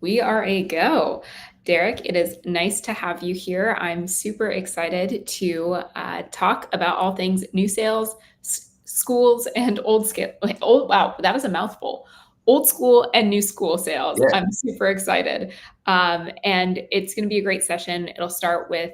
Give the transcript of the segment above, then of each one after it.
We are a go. Derrek, it is nice to have you here. I'm super excited to talk about all things new sales, schools, and old scale. Old wow, that was a mouthful. Old school and new school sales. Yeah. I'm super excited, and it's going to be a great session. It'll start with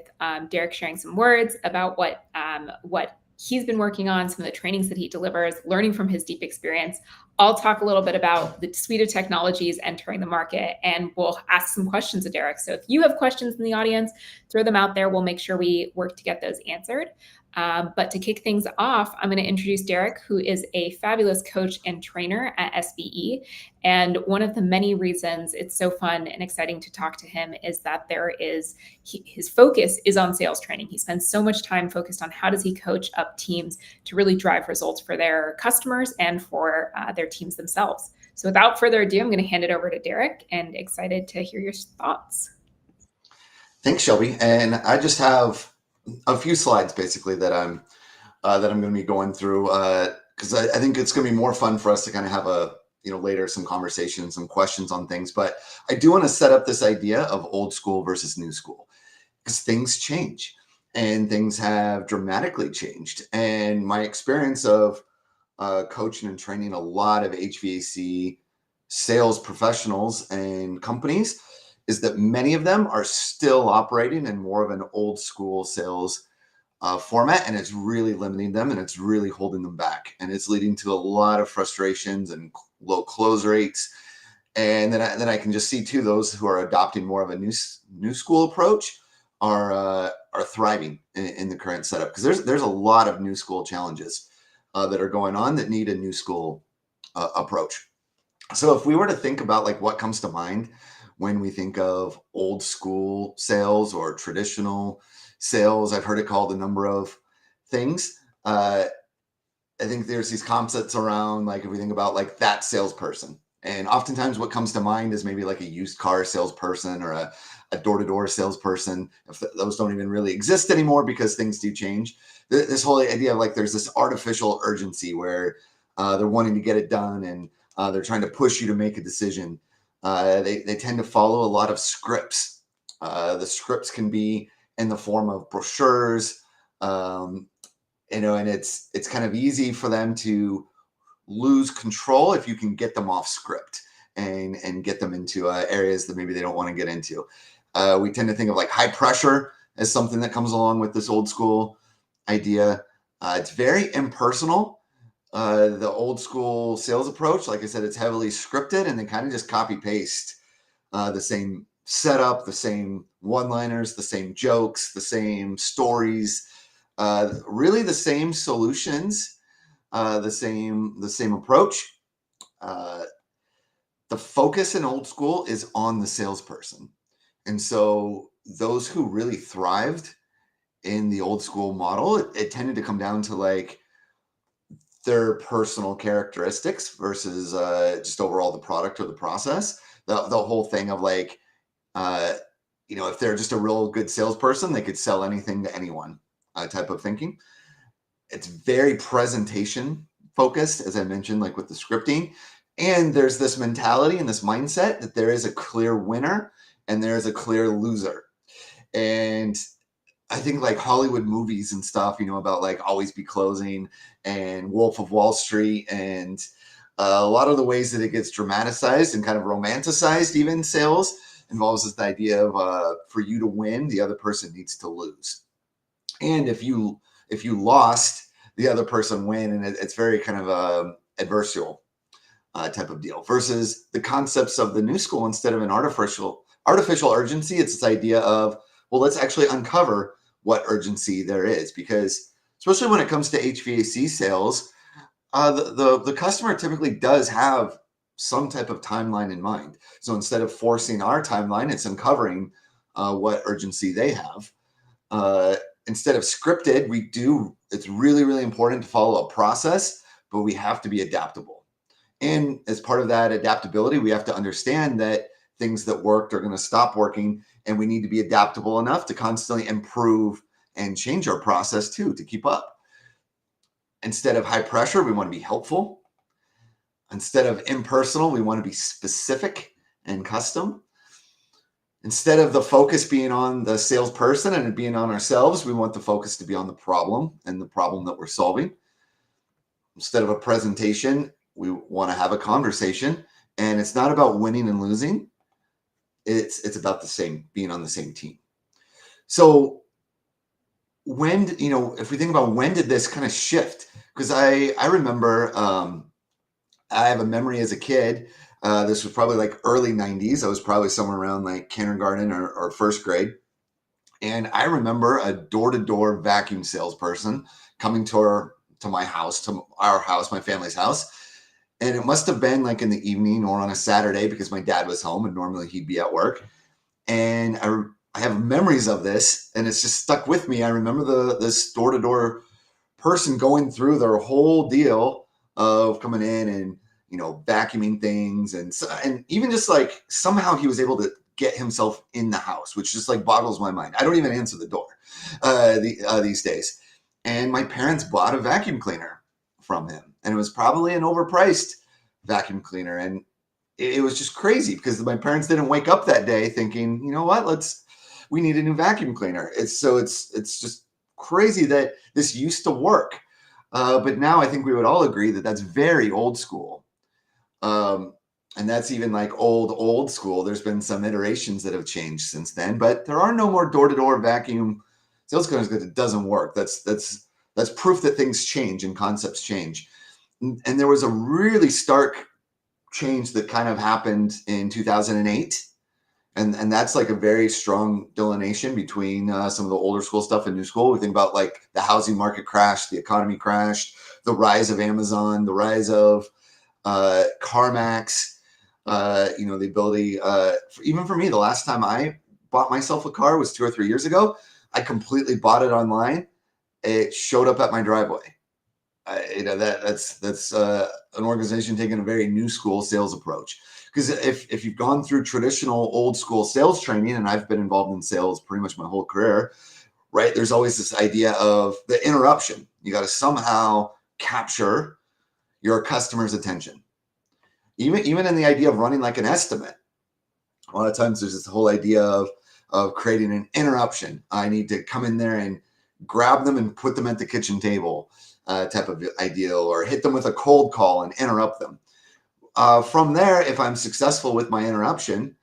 Derrek sharing some words about what he's been working on, some of the trainings that he delivers, learning from his deep experience. I'll talk a little bit about the suite of technologies entering the market, and we'll ask some questions of Derrek. So if you have questions in the audience, throw them out there. We'll make sure we work to get those answered. But to kick things off, I'm going to introduce Derrek, who is a fabulous coach and trainer at SBE. And one of the many reasons it's so fun and exciting to talk to him is that his focus is on sales training. He spends so much time focused on how does he coach up teams to really drive results for their customers and for their teams themselves. So without further ado, I'm going to hand it over to Derrek, and excited to hear your thoughts. Thanks, Shelby. And I just have a few slides basically that I'm going to be going through because I think it's going to be more fun for us to kind of have later some conversations, some questions on things. But I do want to set up this idea of old school versus new school because things change and things have dramatically changed. And my experience of coaching and training a lot of HVAC sales professionals and companies is that many of them are still operating in more of an old school sales format, and it's really limiting them and it's really holding them back, and it's leading to a lot of frustrations and low close rates. And then I can just see too, those who are adopting more of a new school approach are thriving in the current setup, because there's a lot of new school challenges that are going on that need a new school approach. So if we were to think about like what comes to mind when we think of old school sales or traditional sales, I've heard it called a number of things. I think there's these concepts around, like if we think about like that salesperson, and oftentimes what comes to mind is maybe like a used car salesperson or a door-to-door salesperson. If those don't even really exist anymore because things do change. This whole idea of like there's this artificial urgency where they're wanting to get it done, and they're trying to push you to make a decision. They tend to follow a lot of scripts. The scripts can be in the form of brochures, and it's kind of easy for them to lose control if you can get them off script and get them into areas that maybe they don't want to get into. We tend to think of like high pressure as something that comes along with this old school idea. It's very impersonal. The old school sales approach, like I said, it's heavily scripted, and they kind of just copy paste the same setup, the same one-liners, the same jokes, the same stories, really the same solutions, the same approach. The focus in old school is on the salesperson. And so those who really thrived in the old school model, it tended to come down to like their personal characteristics versus just overall the product or the process. The whole thing of like, if they're just a real good salesperson, they could sell anything to anyone type of thinking. It's very presentation focused, as I mentioned, like with the scripting. And there's this mentality and this mindset that there is a clear winner and there is a clear loser. And I think like Hollywood movies and stuff, about like Always Be Closing and Wolf of Wall Street, and a lot of the ways that it gets dramatized and kind of romanticized, even sales, involves this idea of for you to win, the other person needs to lose. And if you lost, the other person win, and it's very kind of adversarial type of deal. Versus the concepts of the new school, instead of an artificial urgency, it's this idea of, well, let's actually uncover what urgency there is, because especially when it comes to HVAC sales, the customer typically does have some type of timeline in mind. So instead of forcing our timeline, it's uncovering what urgency they have. Instead of scripted, it's really, really important to follow a process, but we have to be adaptable. And as part of that adaptability, we have to understand that things that worked are going to stop working, and we need to be adaptable enough to constantly improve and change our process too, to keep up. Instead of high pressure, we want to be helpful. Instead of impersonal, we want to be specific and custom. Instead of the focus being on the salesperson and it being on ourselves, we want the focus to be on the problem and the problem that we're solving. Instead of a presentation, we want to have a conversation, and it's not about winning and losing. It's about being on the same team. So if we think about when did this kind of shift, because I remember, I have a memory as a kid. This was probably like early 90s. I was probably somewhere around like kindergarten or first grade. And I remember a door-to-door vacuum salesperson coming to our house, my family's house. And it must have been like in the evening or on a Saturday, because my dad was home and normally he'd be at work. And I have memories of this, and it's just stuck with me. I remember this door-to-door person going through their whole deal of coming in and vacuuming things, and even just like somehow he was able to get himself in the house, which just like boggles my mind. I don't even answer the door these days. And my parents bought a vacuum cleaner from him, and it was probably an overpriced vacuum cleaner, and it was just crazy because my parents didn't wake up that day thinking, you know what, we need a new vacuum cleaner. It's just crazy that this used to work. But now I think we would all agree that that's very old school. And that's even like old school. There's been some iterations that have changed since then, but there are no more door-to-door vacuum sales cleaners because it doesn't work. That's proof that things change and concepts change. And there was a really stark change that kind of happened in 2008. And that's like a very strong delineation between some of the older school stuff and new school. We think about like the housing market crashed, the economy crashed, the rise of Amazon, the rise of CarMax, the ability, even for me, the last time I bought myself a car was 2 or 3 years ago. I completely bought it online. It showed up at my driveway. That's an organization taking a very new school sales approach. Because if you've gone through traditional old school sales training, and I've been involved in sales pretty much my whole career, right? There's always this idea of the interruption. You got to somehow capture your customer's attention. Even in the idea of running like an estimate, a lot of times there's this whole idea of creating an interruption. I need to come in there and grab them and put them at the kitchen table type of ideal, or hit them with a cold call and interrupt them. From there, if I'm successful with my interruption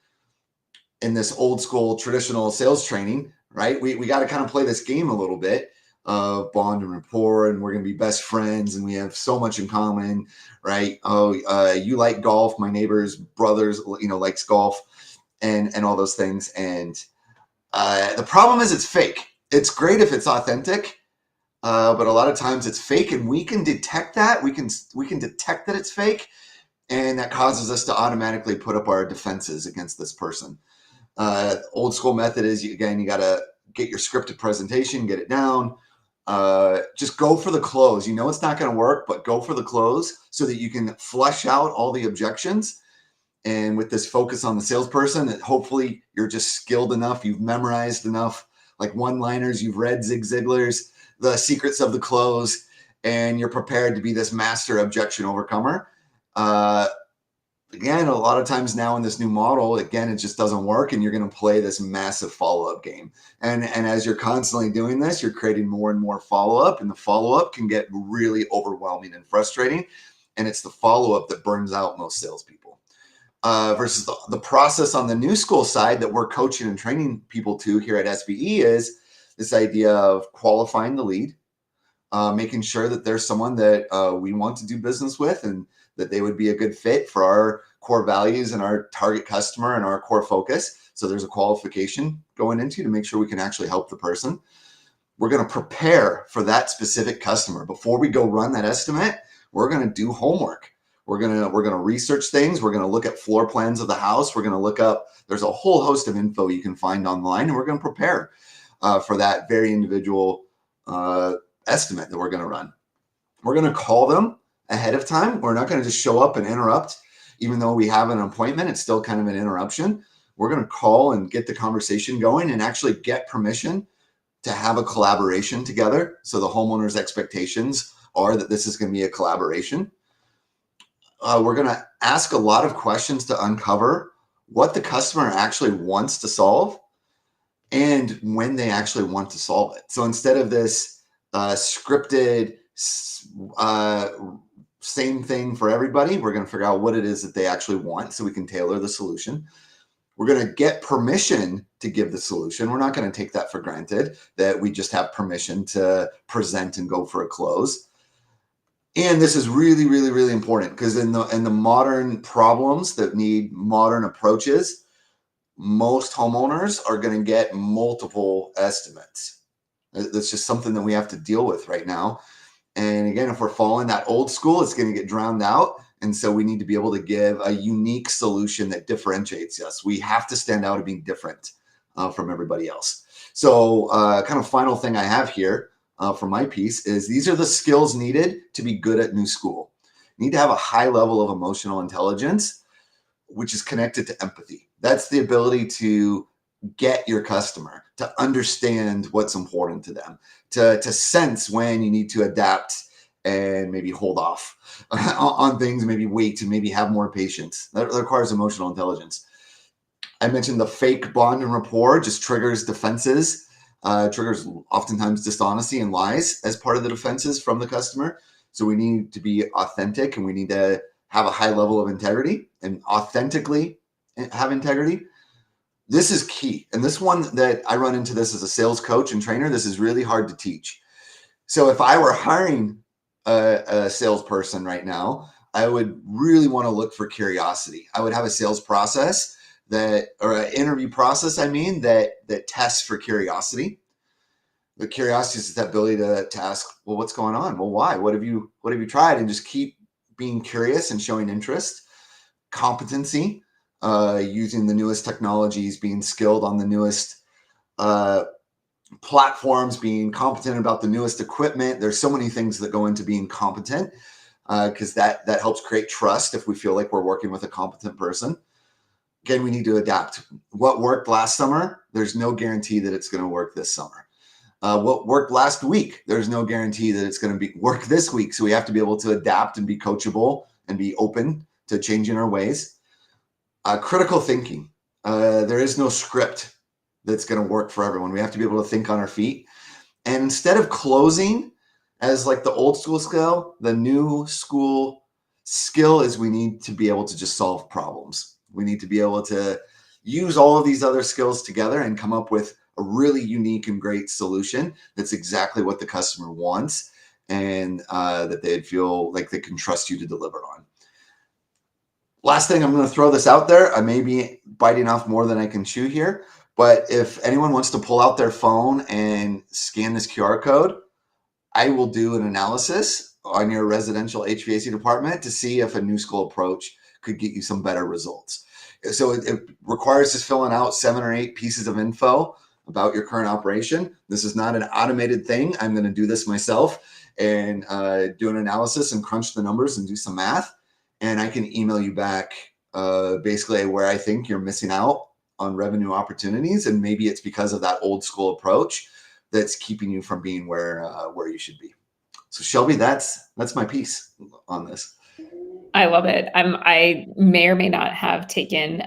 in this old school traditional sales training, right, we got to kind of play this game a little bit of bond and rapport, and we're going to be best friends, and we have so much in common, right? You like golf, my neighbor's brothers, likes golf, and all those things. And the problem is it's fake. It's great if it's authentic, but a lot of times it's fake, and we can detect that. We can detect that it's fake. And that causes us to automatically put up our defenses against this person. Old school method is, you got to get your scripted presentation, get it down. Just go for the close. It's not going to work, but go for the close so that you can flesh out all the objections. And with this focus on the salesperson, that hopefully you're just skilled enough, you've memorized enough, like one-liners, you've read Zig Ziglar's The Secrets of the Close, and you're prepared to be this master objection overcomer. Again, a lot of times now in this new model, again, it just doesn't work, and you're going to play this massive follow-up game. And as you're constantly doing this, you're creating more and more follow-up, and the follow-up can get really overwhelming and frustrating. And it's the follow-up that burns out most salespeople. Versus the process on the new school side that we're coaching and training people to here at SBE is this idea of qualifying the lead, making sure that there's someone that we want to do business with, and that they would be a good fit for our core values and our target customer and our core focus. So there's a qualification going into to make sure we can actually help the person. We're going to prepare for that specific customer. Before we go run that estimate, we're going to do homework. We're going to research things. We're going to look at floor plans of the house. We're going to look up, there's a whole host of info you can find online, and we're going to prepare for that very individual estimate that we're going to run. We're going to call them ahead of time. We're not going to just show up and interrupt. Even though we have an appointment, it's still kind of an interruption. We're going to call and get the conversation going and actually get permission to have a collaboration together. So the homeowner's expectations are that this is going to be a collaboration. We're going to ask a lot of questions to uncover what the customer actually wants to solve and when they actually want to solve it. So instead of this scripted, uh, same thing for everybody, we're going to figure out what it is that they actually want so we can tailor the solution. We're going to get permission to give the solution. We're not going to take that for granted, that we just have permission to present and go for a close. And this is really, really, really important because in the modern problems that need modern approaches, most homeowners are going to get multiple estimates. That's just something that we have to deal with right now. And again, if we're following that old school, it's going to get drowned out. And so we need to be able to give a unique solution that differentiates us. We have to stand out and be different from everybody else. So kind of final thing I have here for my piece is these are the skills needed to be good at new school. You need to have a high level of emotional intelligence, which is connected to empathy. That's the ability to get your customer, to understand what's important to them, to sense when you need to adapt and maybe hold off on things, maybe wait and maybe have more patience. That requires emotional intelligence. I mentioned the fake bond and rapport just triggers defenses, triggers oftentimes dishonesty and lies as part of the defenses from the customer. So we need to be authentic and we need to have a high level of integrity and authentically have integrity. This is key. And this one that I run into this as a sales coach and trainer, this is really hard to teach. So if I were hiring a salesperson right now, I would really want to look for curiosity. I would have a sales process or an interview process, that tests for curiosity. The curiosity is that ability to ask, well, what's going on? Well, why? What have you tried? And just keep being curious and showing interest. Competency, using the newest technologies, being skilled on the newest platforms, being competent about the newest equipment. There's so many things that go into being competent because that helps create trust if we feel like we're working with a competent person. Again, we need to adapt. What worked last summer, there's no guarantee that it's going to work this summer. What worked last week, there's no guarantee that it's going to work this week. So we have to be able to adapt and be coachable and be open to changing our ways. Critical thinking. There is no script that's going to work for everyone. We have to be able to think on our feet. And instead of closing as like the old school skill, the new school skill is we need to be able to just solve problems. We need to be able to use all of these other skills together and come up with a really unique and great solution that's exactly what the customer wants and that they'd feel like they can trust you to deliver on. Last thing, I'm going to throw this out there. I may be biting off more than I can chew here, but if anyone wants to pull out their phone and scan this QR code, I will do an analysis on your residential HVAC department to see if a new school approach could get you some better results. So it requires just filling out 7 or 8 pieces of info about your current operation. This is not an automated thing. I'm going to do this myself and do an analysis and crunch the numbers and do some math. And I can email you back basically where I think you're missing out on revenue opportunities. And maybe it's because of that old school approach that's keeping you from being where you should be. So Shelby, that's my piece on this. I love it. I may or may not have taken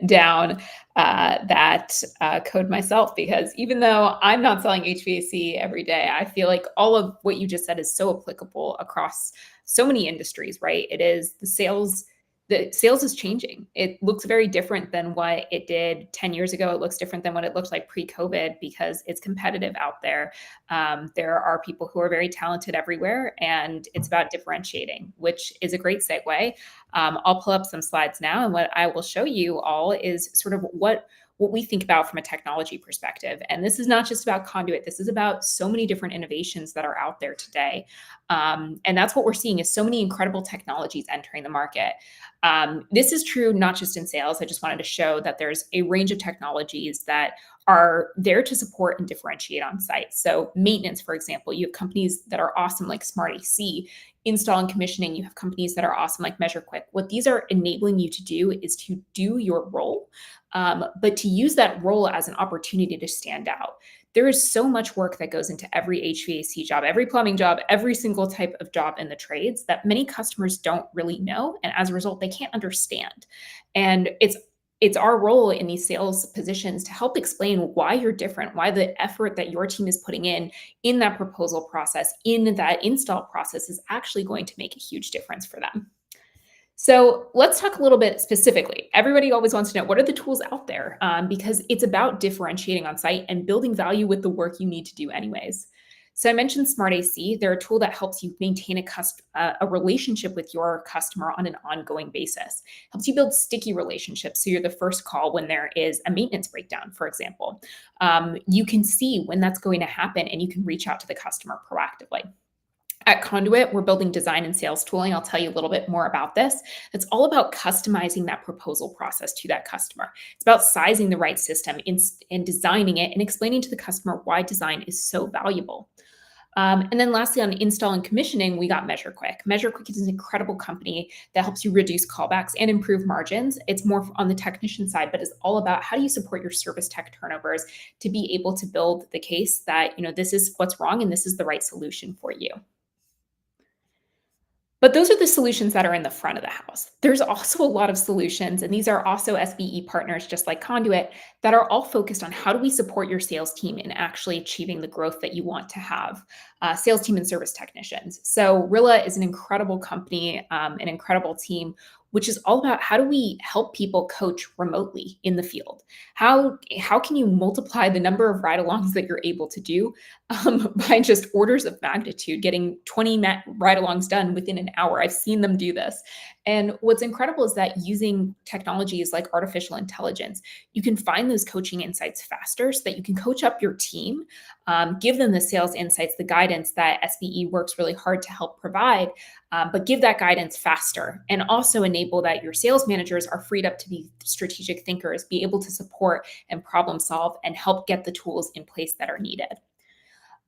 down that code myself, because even though I'm not selling HVAC every day, I feel like all of what you just said is so applicable across so many industries, right? It is the sales is changing. It looks very different than what it did 10 years ago. It looks different than what it looked like pre-COVID because it's competitive out there. There are people who are very talented everywhere, and it's about differentiating, which is a great segue. I'll pull up some slides now, and what I will show you all is sort of what we think about from a technology perspective. And this is not just about Conduit. This is about so many different innovations that are out there today. And that's what we're seeing, is so many incredible technologies entering the market. This is true not just in sales. I just wanted to show that there's a range of technologies that are there to support and differentiate on site. So maintenance, for example, you have companies that are awesome like Smart AC. Install and commissioning, you have companies that are awesome like MeasureQuick. What these are enabling you to do is to do your role, but to use that role as an opportunity to stand out. There is so much work that goes into every HVAC job, every plumbing job, every single type of job in the trades that many customers don't really know. And as a result, they can't understand. And it's it's our role in these sales positions to help explain why you're different, why the effort that your team is putting in that proposal process, in that install process is actually going to make a huge difference for them. So let's talk a little bit specifically. Everybody always wants to know, what are the tools out there? Because it's about differentiating on site and building value with the work you need to do anyways. So I mentioned Smart AC. They're a tool that helps you maintain a relationship with your customer on an ongoing basis. Helps you build sticky relationships, so you're the first call when there is a maintenance breakdown, for example. You can see when that's going to happen, and you can reach out to the customer proactively. At Conduit, we're building design and sales tooling. I'll tell you a little bit more about this. It's all about customizing that proposal process to that customer. It's about sizing the right system and designing it and explaining to the customer why design is so valuable. And then lastly, on install and commissioning, we got MeasureQuick. MeasureQuick is an incredible company that helps you reduce callbacks and improve margins. It's more on the technician side, but it's all about how do you support your service tech turnovers to be able to build the case that, this is what's wrong and this is the right solution for you. But those are the solutions that are in the front of the house. There's also a lot of solutions, and these are also SBE partners, just like Conduit, that are all focused on how do we support your sales team in actually achieving the growth that you want to have, sales team and service technicians. So Rilla is an incredible company, an incredible team, which is all about how do we help people coach remotely in the field? How can you multiply the number of ride-alongs that you're able to do by just orders of magnitude, getting 20 ride-alongs done within an hour? I've seen them do this. And what's incredible is that using technologies like artificial intelligence, you can find those coaching insights faster so that you can coach up your team, give them the sales insights, the guidance that SBE works really hard to help provide, but give that guidance faster, and also enable that your sales managers are freed up to be strategic thinkers, be able to support and problem solve and help get the tools in place that are needed.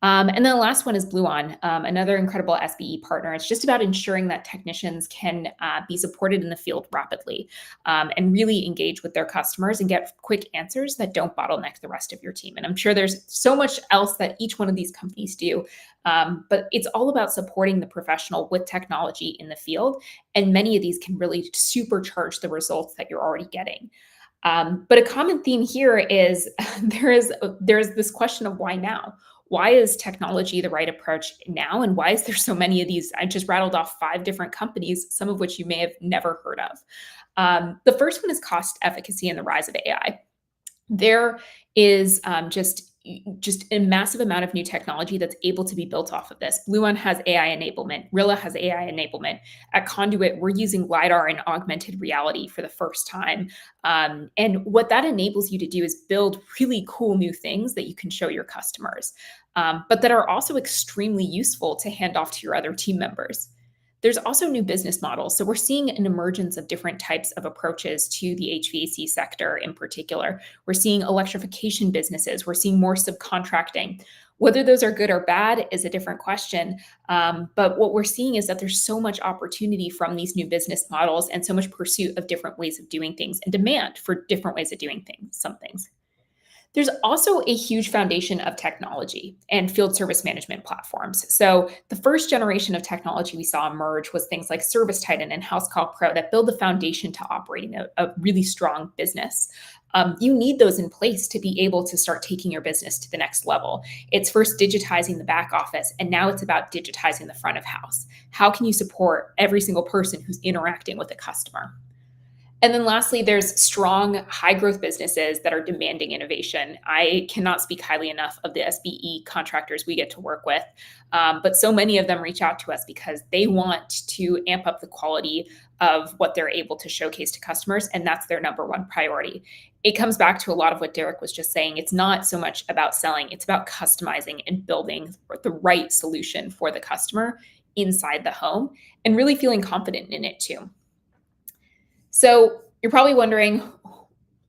And then the last one is Bluon, another incredible SBE partner. It's just about ensuring that technicians can be supported in the field rapidly and really engage with their customers and get quick answers that don't bottleneck the rest of your team. And I'm sure there's so much else that each one of these companies do, but it's all about supporting the professional with technology in the field. And many of these can really supercharge the results that you're already getting. But a common theme here is there's this question of why now? Why is technology the right approach now? And why is there so many of these? I just rattled off 5 different companies, some of which you may have never heard of. The first one is cost efficacy and the rise of AI. There is just a massive amount of new technology that's able to be built off of this. Bluon has AI enablement. Rilla has AI enablement. At Conduit, we're using LiDAR and augmented reality for the first time. And what that enables you to do is build really cool new things that you can show your customers, but that are also extremely useful to hand off to your other team members. There's also new business models. So we're seeing an emergence of different types of approaches to the HVAC sector in particular. We're seeing electrification businesses. We're seeing more subcontracting. Whether those are good or bad is a different question. But what we're seeing is that there's so much opportunity from these new business models and so much pursuit of different ways of doing things and demand for different ways of doing some things. There's also a huge foundation of technology and field service management platforms. So the first generation of technology we saw emerge was things like Service Titan and House Call Pro that build the foundation to operating a really strong business. You need those in place to be able to start taking your business to the next level. It's first digitizing the back office, and now it's about digitizing the front of house. How can you support every single person who's interacting with a customer? And then lastly, there's strong high growth businesses that are demanding innovation. I cannot speak highly enough of the SBE contractors we get to work with, but so many of them reach out to us because they want to amp up the quality of what they're able to showcase to customers, and that's their number one priority. It comes back to a lot of what Derrek was just saying. It's not so much about selling, it's about customizing and building the right solution for the customer inside the home and really feeling confident in it too. So you're probably wondering,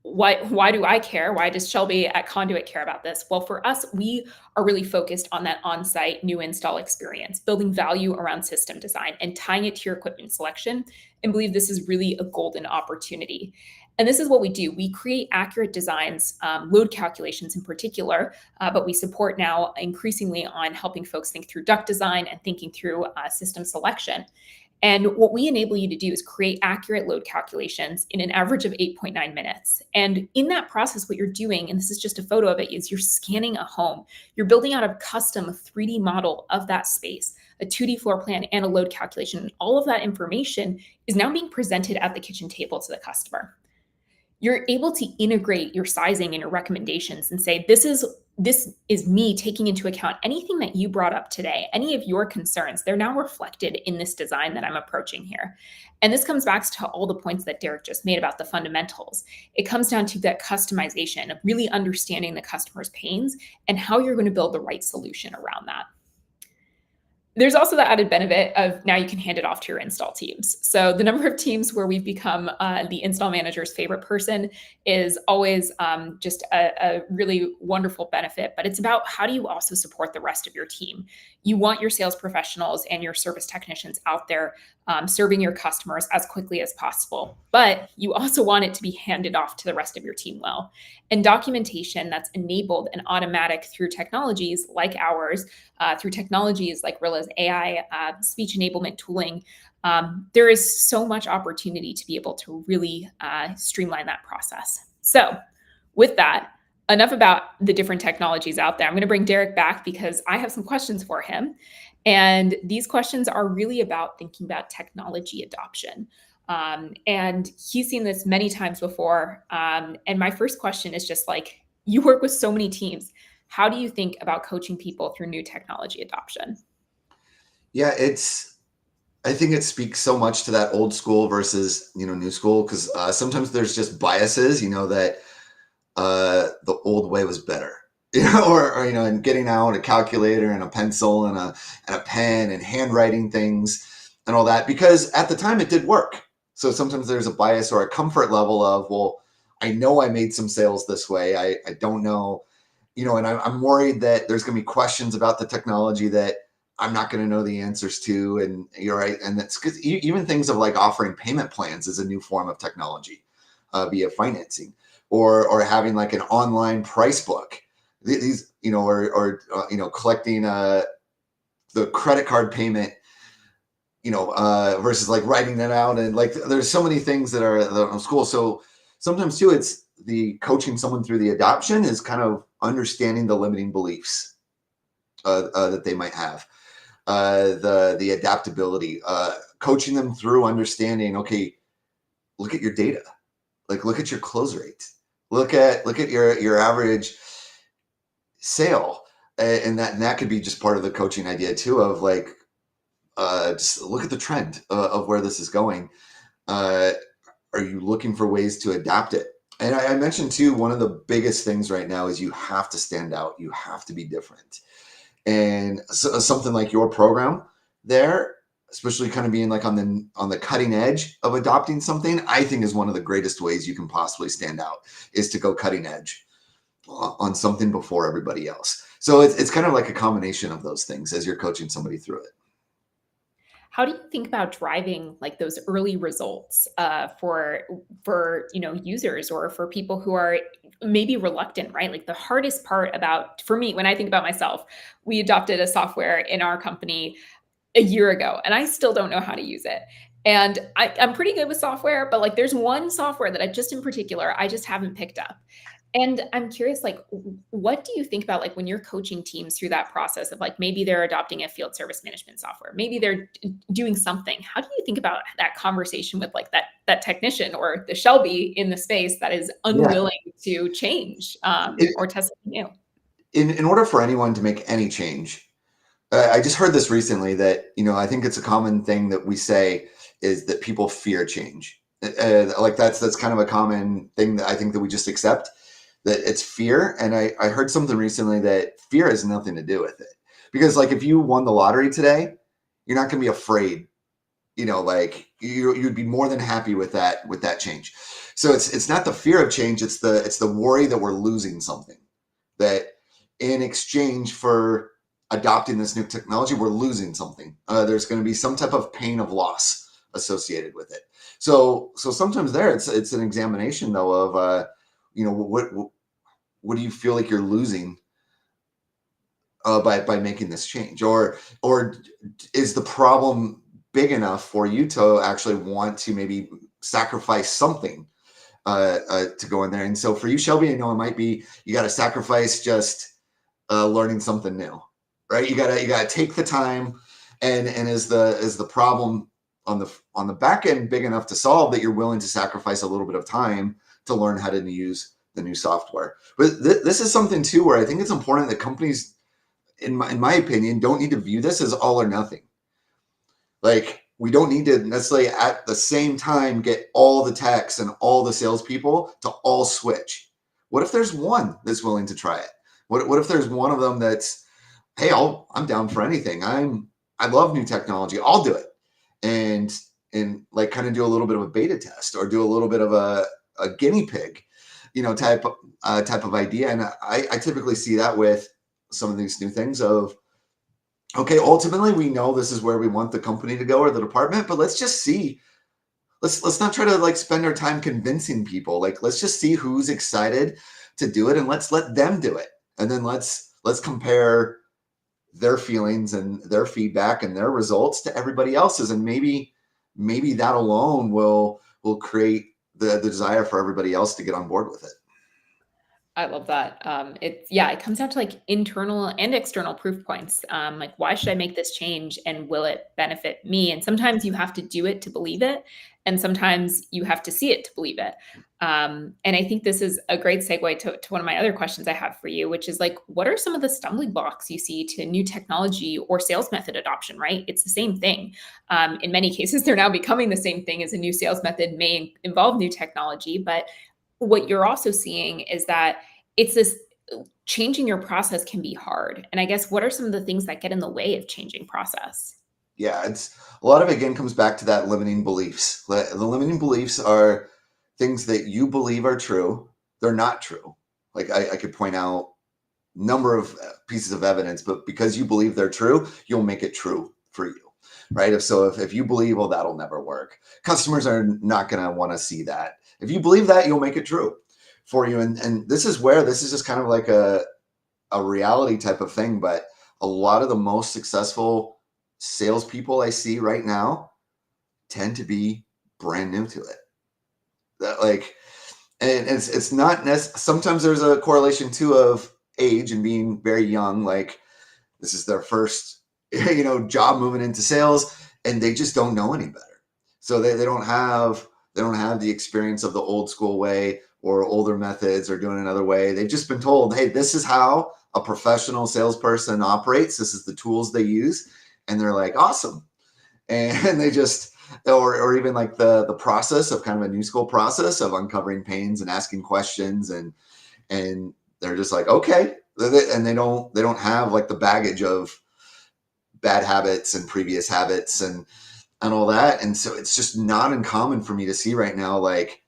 why do I care? Why does Shelby at Conduit care about this? Well, for us, we are really focused on that on-site new install experience, building value around system design and tying it to your equipment selection, and believe this is really a golden opportunity. And this is what we do. We create accurate designs, load calculations in particular, but we support now increasingly on helping folks think through duct design and thinking through system selection. And what we enable you to do is create accurate load calculations in an average of 8.9 minutes. And in that process, what you're doing, and this is just a photo of it, is you're scanning a home. You're building out a custom 3D model of that space, a 2D floor plan, and a load calculation. And all of that information is now being presented at the kitchen table to the customer. You're able to integrate your sizing and your recommendations and say, this is me taking into account anything that you brought up today, any of your concerns. They're now reflected in this design that I'm approaching here. And this comes back to all the points that Derrek just made about the fundamentals. It comes down to that customization of really understanding the customer's pains and how you're going to build the right solution around that. There's also the added benefit of now you can hand it off to your install teams. So the number of teams where we've become the install manager's favorite person is always just a really wonderful benefit. But it's about how do you also support the rest of your team? You want your sales professionals and your service technicians out there serving your customers as quickly as possible. But you also want it to be handed off to the rest of your team well. And documentation that's enabled and automatic through technologies like ours, through technologies like Rilla's AI speech enablement tooling, there is so much opportunity to be able to really streamline that process. So with that, enough about the different technologies out there. I'm going to bring Derrek back because I have some questions for him. And these questions are really about thinking about technology adoption. And he's seen this many times before. And my first question is just like, you work with so many teams. How do you think about coaching people through new technology adoption? Yeah, I think it speaks so much to that old school versus, new school, because sometimes there's just biases, that the old way was better, or and getting out a calculator and a pencil and a pen and handwriting things and all that, because at the time it did work. So sometimes there's a bias or a comfort level of, well, I know I made some sales this way. I don't know, and I'm worried that there's going to be questions about the technology that I'm not going to know the answers to. And you're right. And that's because even things of like offering payment plans is a new form of technology via financing, or having like an online price book. These, or collecting the credit card payment, versus like writing it out. And like, there's so many things that are school. So sometimes too, it's the coaching someone through the adoption is kind of understanding the limiting beliefs that they might have, the adaptability, coaching them through understanding, okay, look at your data, like look at your close rate, look at your average sale. And that could be just part of the coaching idea too, of like, just look at the trend of where this is going. Are you looking for ways to adapt it? And I mentioned too, one of the biggest things right now is you have to stand out. You have to be different. And so, something like your program there, especially kind of being like on the cutting edge of adopting something, I think is one of the greatest ways you can possibly stand out, is to go cutting edge on something before everybody else. So it's kind of like a combination of those things as you're coaching somebody through it. How do you think about driving like those early results for users, or for people who are maybe reluctant, right? Like the hardest part for me, when I think about myself, we adopted a software in our company a year ago, and I still don't know how to use it. And I'm pretty good with software, but like there's one software that in particular, I just haven't picked up. And I'm curious, like, what do you think about like when you're coaching teams through that process of like maybe they're adopting a field service management software, maybe they're doing something. How do you think about that conversation with like that technician or the Shelby in the space that is unwilling to change or test something new? In order for anyone to make any change, I just heard this recently that, I think it's a common thing that we say is that people fear change. Like that's kind of a common thing that I think that we just accept, that it's fear. And I heard something recently that fear has nothing to do with it. Because like if you won the lottery today, you're not going to be afraid, like you'd be more than happy with that change. So it's not the fear of change. It's the worry that we're losing something, that in exchange for adopting this new technology, we're losing something. There's going to be some type of pain of loss associated with it. So sometimes it's an examination though of, what do you feel like you're losing by making this change, or is the problem big enough for you to actually want to maybe sacrifice something to go in there. And so for you, Shelby, I know it might be you got to sacrifice just learning something new, right? You gotta take the time, and is the problem on the back end big enough to solve that you're willing to sacrifice a little bit of time to learn how to use the new software. But this is something too where I think it's important that companies, in my opinion, don't need to view this as all or nothing. Like, we don't need to necessarily at the same time get all the techs and all the salespeople to all switch. What if there's one that's willing to try it? What if there's one of them that's, hey, I'm down for anything. I love new technology. I'll do it. And like kind of do a little bit of a beta test or do a little bit of a guinea pig, type of idea. And I typically see that with some of these new things of, okay, ultimately we know this is where we want the company to go or the department, but let's just see. Let's not try to like spend our time convincing people. Like, let's just see who's excited to do it and let's let them do it. And then let's compare their feelings and their feedback and their results to everybody else's. And maybe that alone will create the desire for everybody else to get on board with it. I love that. It comes down to like internal and external proof points. Like, why should I make this change and will it benefit me? And sometimes you have to do it to believe it. And sometimes you have to see it to believe it. And I think this is a great segue to one of my other questions I have for you, which is like, what are some of the stumbling blocks you see to new technology or sales method adoption, right? It's the same thing. In many cases, they're now becoming the same thing as a new sales method may involve new technology, but what you're also seeing is that it's this changing your process can be hard. And I guess what are some of the things that get in the way of changing process? Yeah, it's a lot of it again comes back to that limiting beliefs. The limiting beliefs are things that you believe are true. They're not true. Like I could point out number of pieces of evidence, but because you believe they're true, you'll make it true for you, right? If you believe, well, that'll never work. Customers are not going to want to see that. If you believe that, you'll make it true for you. And this is just kind of like a reality type of thing. But a lot of the most successful salespeople I see right now tend to be brand new to it. That like, and it's not sometimes there's a correlation too of age and being very young. Like, this is their first, job moving into sales, and they just don't know any better. So they don't have the experience of the old school way or older methods or doing another way. They've just been told, hey, this is how a professional salesperson operates. This is the tools they use. And they're like, awesome. And they just, or even like the process of kind of a new school process of uncovering pains and asking questions. And they're just like, okay. And they don't have like the baggage of bad habits and previous habits and all that. And so it's just not uncommon for me to see right now, like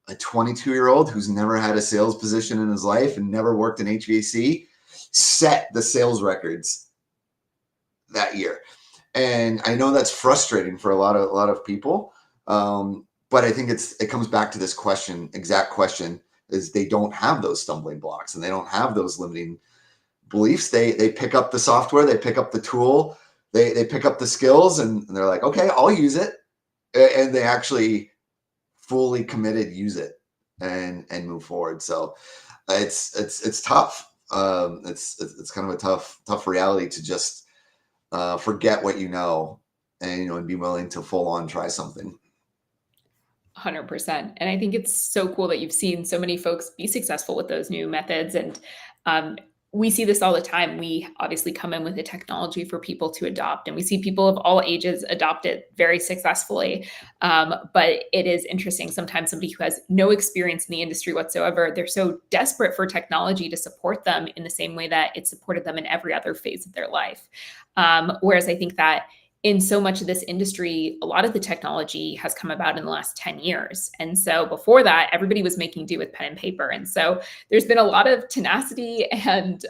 a 22-year-old who's never had a sales position in his life and never worked in HVAC set the sales records that year. And I know that's frustrating for a lot of people. But I think it comes back to this exact question is they don't have those stumbling blocks and they don't have those limiting beliefs. They pick up the software, they pick up the tool, they pick up the skills and they're like, okay, I'll use it. And they actually fully committed use it and move forward. So it's tough. It's kind of a tough reality to just forget what you know and be willing to full on try something. 100%. And I think it's so cool that you've seen so many folks be successful with those new methods. And we see this all the time. We obviously come in with the technology for people to adopt, and we see people of all ages adopt it very successfully. But it is interesting. Sometimes somebody who has no experience in the industry whatsoever, they're so desperate for technology to support them in the same way that it supported them in every other phase of their life. Whereas I think that in so much of this industry, a lot of the technology has come about in the last 10 years. And so before that, everybody was making do with pen and paper. And so there's been a lot of tenacity and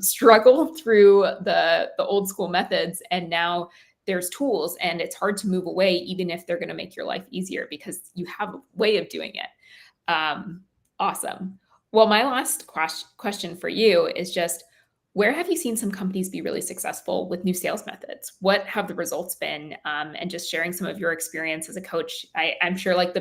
struggle through the old school methods. And now there's tools, and it's hard to move away, even if they're going to make your life easier because you have a way of doing it. Awesome. Well, my last question for you is just, Where have you seen some companies be really successful with new sales methods? What have the results been? And just sharing some of your experience as a coach. I'm sure like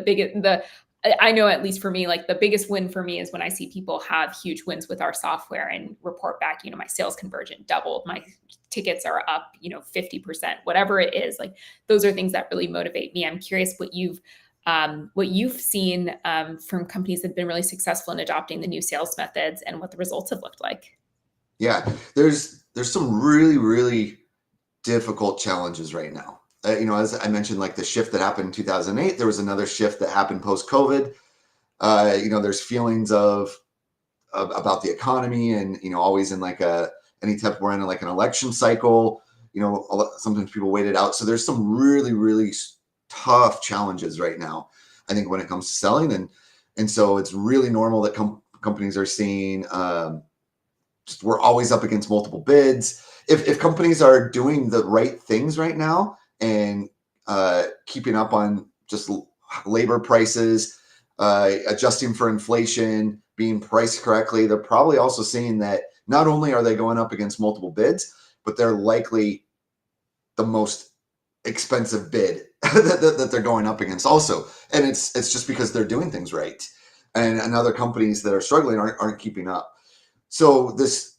I know at least for me, like the biggest win for me is when I see people have huge wins with our software and report back, my sales conversion doubled, my tickets are up, 50%, whatever it is. Like those are things that really motivate me. I'm curious what you've seen from companies that have been really successful in adopting the new sales methods and what the results have looked like. Yeah, there's some really, really difficult challenges right now. As I mentioned, like the shift that happened in 2008, there was another shift that happened post-COVID. There's feelings about the economy, and always in like anytime we're in like an election cycle, sometimes people wait it out. So there's some really, really tough challenges right now, I think, when it comes to selling, and so it's really normal that companies are seeing. We're always up against multiple bids. If companies are doing the right things right now and keeping up on just labor prices, adjusting for inflation, being priced correctly, they're probably also seeing that not only are they going up against multiple bids, but they're likely the most expensive bid that they're going up against also. And it's just because they're doing things right. And other companies that are struggling aren't keeping up. So there's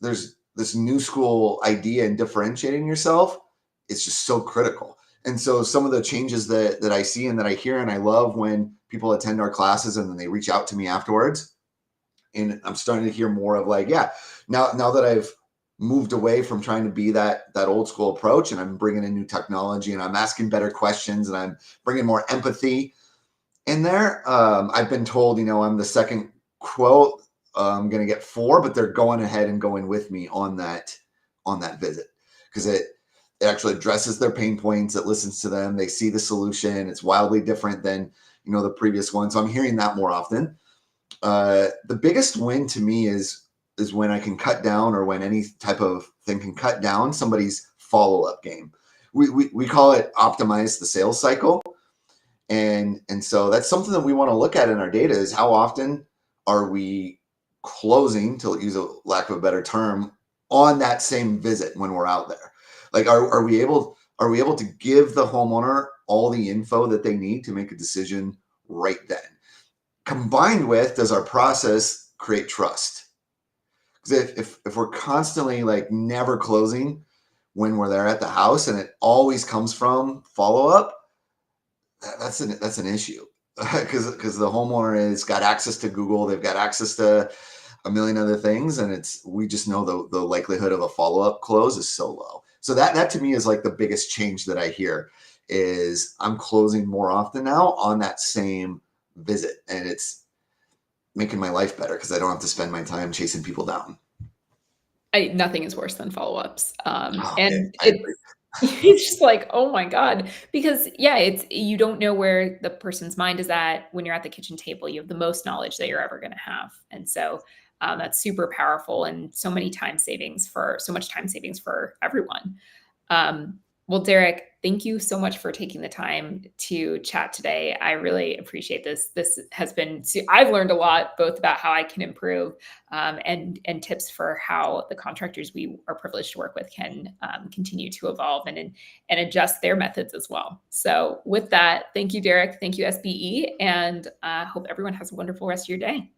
this new school idea in differentiating yourself. It's just so critical. And so some of the changes that I see and that I hear and I love when people attend our classes and then they reach out to me afterwards. And I'm starting to hear more of like, yeah, now that I've moved away from trying to be that old school approach, and I'm bringing in new technology and I'm asking better questions and I'm bringing more empathy in there. I've been told, I'm the second quote. I'm going to get 4, but they're going ahead and going with me on that visit because it actually addresses their pain points. It listens to them. They see the solution. It's wildly different than, the previous one. So I'm hearing that more often. The biggest win to me is when I can cut down, or when any type of thing can cut down somebody's follow-up game. We call it optimize the sales cycle. And so that's something that we want to look at in our data is how often are we closing, to use a lack of a better term, on that same visit when we're out there. Like, are we able to give the homeowner all the info that they need to make a decision right then? Combined with, does our process create trust? Because if we're constantly like never closing when we're there at the house and it always comes from follow-up, that's an issue. Because the homeowner has got access to Google, they've got access to a million other things, and we just know the likelihood of a follow-up close is so low. So that to me is like the biggest change that I hear is I'm closing more often now on that same visit, and it's making my life better because I don't have to spend my time chasing people down. Nothing is worse than follow-ups. And It's just like, oh my God, because you don't know where the person's mind is at when you're at the kitchen table. You have the most knowledge that you're ever going to have. And so that's super powerful and so much time savings for everyone. Well, Derrek, thank you so much for taking the time to chat today. I really appreciate this. I've learned a lot, both about how I can improve and tips for how the contractors we are privileged to work with can continue to evolve and adjust their methods as well. So with that, thank you, Derrek. Thank you, SBE, and hope everyone has a wonderful rest of your day.